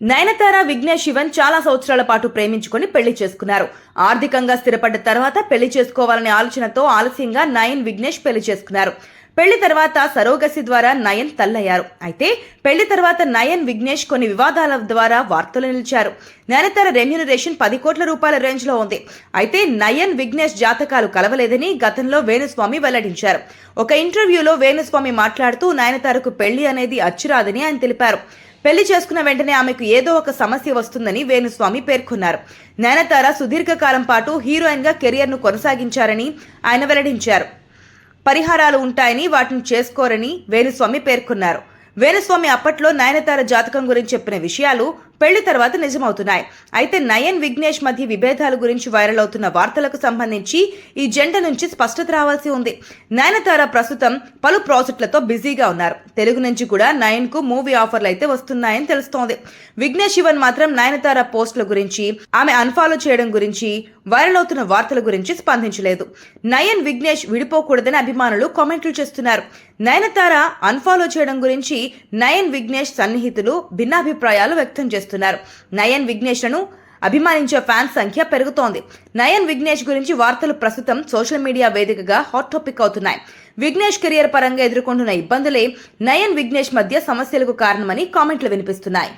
నయనతార విఘ్నేష్ శివన్ చాలా సంవత్సరాల పాటు ప్రేమించుకుని పెళ్లి చేసుకున్నారు. ఆర్థికంగా స్థిరపడ్డ తర్వాత పెళ్లి చేసుకోవాలనే ఆలోచనతో ఆలస్యంగా నయన్ విఘ్నేష్ పెళ్లి చేసుకున్నారు. పెళ్లి తర్వాత సరోగసి ద్వారా నయన్ తల్లయ్యారు. అయితే పెళ్లి తర్వాత నయన్ విఘ్నేష్ కొన్ని వివాదాల ద్వారా వార్తలు నిలిచారు. నయనతార రెమ్యూనరేషన్ 10 కోట్ల రూపాయల రేంజ్ లో ఉంది. అయితే నయన్ విఘ్నేష్ జాతకాలు కలవలేదని గతంలో వేణుస్వామి వెల్లడించారు. ఒక ఇంటర్వ్యూలో వేణుస్వామి మాట్లాడుతూ నయనతారకు పెళ్లి అనేది అచ్చిరాదని ఆయన తెలిపారు. పెళ్లి చేసుకున్న వెంటనే ఆమెకు ఏదో ఒక సమస్య వస్తుందని వేణుస్వామి పేర్కొన్నారు. నయనతార సుదీర్ఘకాలం పాటు హీరోయిన్ గా కెరియర్ ను కొనసాగించారని ఆయన వెల్లడించారు. పరిహారాలు ఉంటాయని వాటిని చేసుకోరని వేణుస్వామి పేర్కొన్నారు. వేణుస్వామి అప్పట్లో నయనతార జాతకం గురించి చెప్పిన విషయాలు పెళ్లి తర్వాత నిజమవుతున్నాయి. అయితే నయన్ విఘ్నేష్ మధ్య విభేదాల గురించి వైరల్ అవుతున్న వార్తలకు సంబంధించి ఈ జంట నుంచి స్పష్టత రావాల్సి ఉంది. నయనతార ప్రస్తుతం పలు ప్రాజెక్టులతో బిజీగా ఉన్నారు. తెలుగు నుంచి కూడా నయన్ కు మూవీ ఆఫర్లు అయితే వస్తున్నాయని తెలుస్తోంది. విఘ్నేష్ శివన్ మాత్రం నయనతార పోస్టుల గురించి, ఆమె అన్ఫాలో చేయడం గురించి, వైరల్ అవుతున్న వార్తల గురించి స్పందించలేదు. నయన్ విఘ్నేష్ విడిపోకూడదని అభిమానులు కామెంట్లు చేస్తున్నారు. నయనతార అన్ఫాలో చేయడం గురించి నయన్ విఘ్నేష్ సన్నిహితులు భిన్నాభిప్రాయాలు వ్యక్తం చేస్తున్నారు. నయన్ విఘ్నేష్ లను అభిమానించే ఫ్యాన్స్ సంఖ్య పెరుగుతోంది. నయన్ విఘ్నేష్ గురించి వార్తలు ప్రస్తుతం సోషల్ మీడియా వేదికగా హాట్ టాపిక్ అవుతున్నాయి. విఘ్నేష్ కెరియర్ పరంగా ఎదుర్కొంటున్న ఇబ్బందులే నయన్ విఘ్నేష్ మధ్య సమస్యలకు కారణమని కామెంట్లు వినిపిస్తున్నాయి.